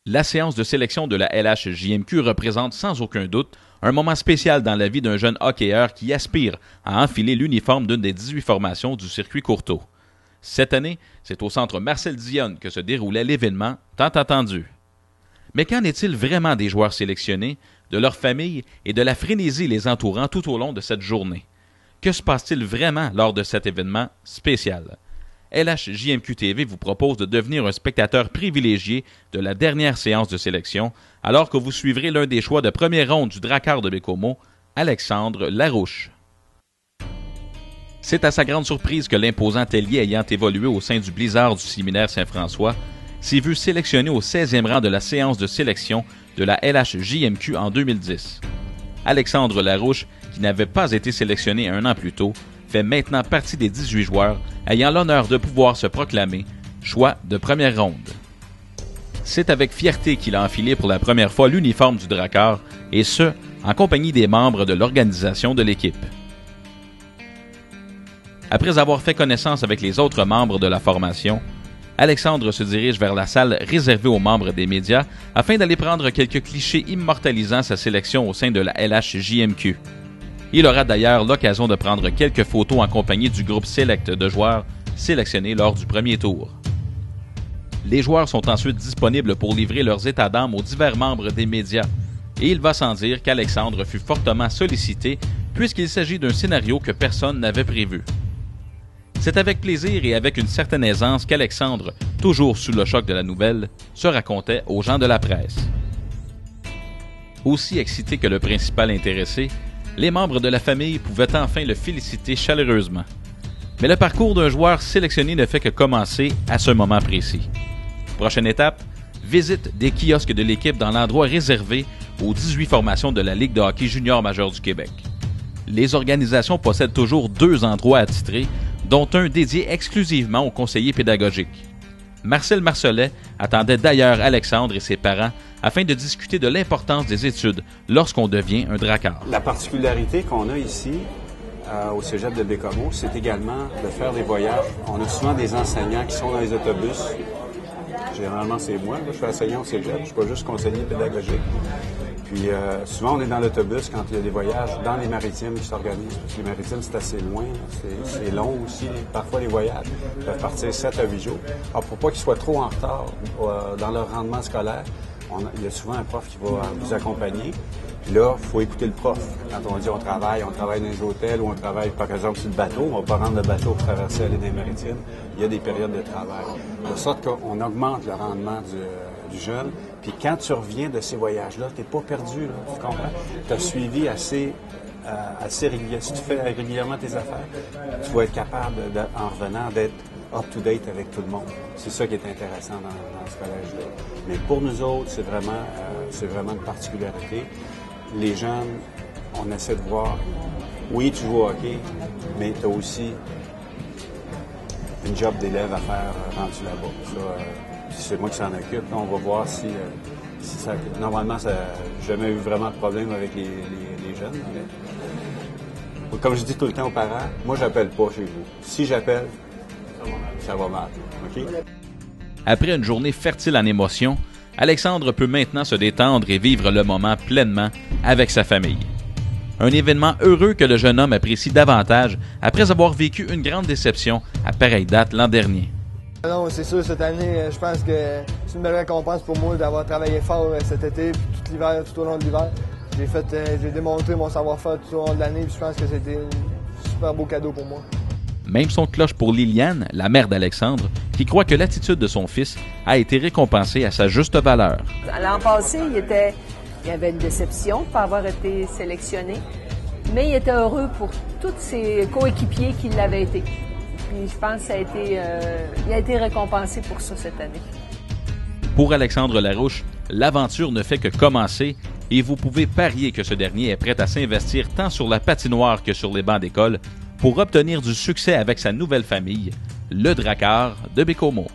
La séance de sélection de la LHJMQ représente sans aucun doute un moment spécial dans la vie d'un jeune hockeyeur qui aspire à enfiler l'uniforme d'une des 18 formations du circuit Courteau. Cette année, c'est au centre Marcel Dionne que se déroulait l'événement tant attendu. Mais qu'en est-il vraiment des joueurs sélectionnés, de leur famille et de la frénésie les entourant tout au long de cette journée? Que se passe-t-il vraiment lors de cet événement spécial? LHJMQ TV vous propose de devenir un spectateur privilégié de la dernière séance de sélection, alors que vous suivrez l'un des choix de première ronde du Drakkar de Baie-Comeau, Alexandre Larouche. C'est à sa grande surprise que l'imposant ailier ayant évolué au sein du Blizzard du séminaire Saint-François s'est vu sélectionné au 16e rang de la séance de sélection de la LHJMQ en 2010. Alexandre Larouche, qui n'avait pas été sélectionné un an plus tôt, fait maintenant partie des 18 joueurs ayant l'honneur de pouvoir se proclamer choix de première ronde. C'est avec fierté qu'il a enfilé pour la première fois l'uniforme du Drakkar, et ce, en compagnie des membres de l'organisation de l'équipe. Après avoir fait connaissance avec les autres membres de la formation, Alexandre se dirige vers la salle réservée aux membres des médias afin d'aller prendre quelques clichés immortalisant sa sélection au sein de la LHJMQ. Il aura d'ailleurs l'occasion de prendre quelques photos en compagnie du groupe select de joueurs sélectionnés lors du premier tour. Les joueurs sont ensuite disponibles pour livrer leurs états d'âme aux divers membres des médias, et il va sans dire qu'Alexandre fut fortement sollicité puisqu'il s'agit d'un scénario que personne n'avait prévu. C'est avec plaisir et avec une certaine aisance qu'Alexandre, toujours sous le choc de la nouvelle, se racontait aux gens de la presse. Aussi excité que le principal intéressé, les membres de la famille pouvaient enfin le féliciter chaleureusement. Mais le parcours d'un joueur sélectionné ne fait que commencer à ce moment précis. Prochaine étape, visite des kiosques de l'équipe dans l'endroit réservé aux 18 formations de la Ligue de hockey junior majeur du Québec. Les organisations possèdent toujours 2 endroits attitrés, dont un dédié exclusivement aux conseillers pédagogiques. Marcel Marcelet attendait d'ailleurs Alexandre et ses parents afin de discuter de l'importance des études lorsqu'on devient un Drakkar. La particularité qu'on a ici, au cégep de Baie-Comeau, c'est également de faire des voyages. On a souvent des enseignants qui sont dans les autobus. Généralement, c'est moi. Je suis enseignant au cégep, je ne suis pas juste conseiller pédagogique. Puis souvent, on est dans l'autobus quand il y a des voyages dans les maritimes qui s'organisent. Parce que les maritimes, c'est assez loin, c'est long aussi. Parfois, les voyages peuvent partir 7 à 8 jours. Alors, pour pas qu'ils soient trop en retard dans leur rendement scolaire, il y a souvent un prof qui va vous accompagner. Puis là, il faut écouter le prof. Quand on dit on travaille dans les hôtels ou on travaille, par exemple, sur le bateau, on ne va pas rendre le bateau pour traverser aller dans les maritimes. Il y a des périodes de travail. De sorte qu'on augmente le rendement du jeune. Puis quand tu reviens de ces voyages-là, tu n'es pas perdu, là, tu comprends? Tu as suivi assez régulièrement. Si tu fais régulièrement tes affaires, tu vas être capable, en revenant, d'être up-to-date avec tout le monde. C'est ça qui est intéressant dans ce collège-là. Mais pour nous autres, c'est vraiment une particularité. Les jeunes, on essaie de voir, oui, tu joues au hockey, mais tu as aussi une job d'élève à faire rendu là-bas. Ça, c'est moi qui s'en occupe. On va voir si ça... Normalement, ça n'a jamais eu vraiment de problème avec les jeunes. Mais, comme je dis tout le temps aux parents, moi, j'appelle pas chez vous. Si j'appelle, ça va mal. OK? Après une journée fertile en émotions, Alexandre peut maintenant se détendre et vivre le moment pleinement avec sa famille. Un événement heureux que le jeune homme apprécie davantage après avoir vécu une grande déception à pareille date l'an dernier. Non, c'est sûr, cette année, je pense que c'est une belle récompense pour moi d'avoir travaillé fort cet été, puis tout l'hiver, tout au long de l'hiver. J'ai démontré mon savoir-faire tout au long de l'année, puis je pense que c'était un super beau cadeau pour moi. Même son cloche pour Liliane, la mère d'Alexandre, qui croit que l'attitude de son fils a été récompensée à sa juste valeur. L'an passé, il y avait une déception de ne pas avoir été sélectionné, mais il était heureux pour tous ses coéquipiers qui l'avaient été. Puis je pense qu'il a été récompensé pour ça cette année. Pour Alexandre Larouche, l'aventure ne fait que commencer et vous pouvez parier que ce dernier est prêt à s'investir tant sur la patinoire que sur les bancs d'école pour obtenir du succès avec sa nouvelle famille, le Drakkar de Baie-Comeau.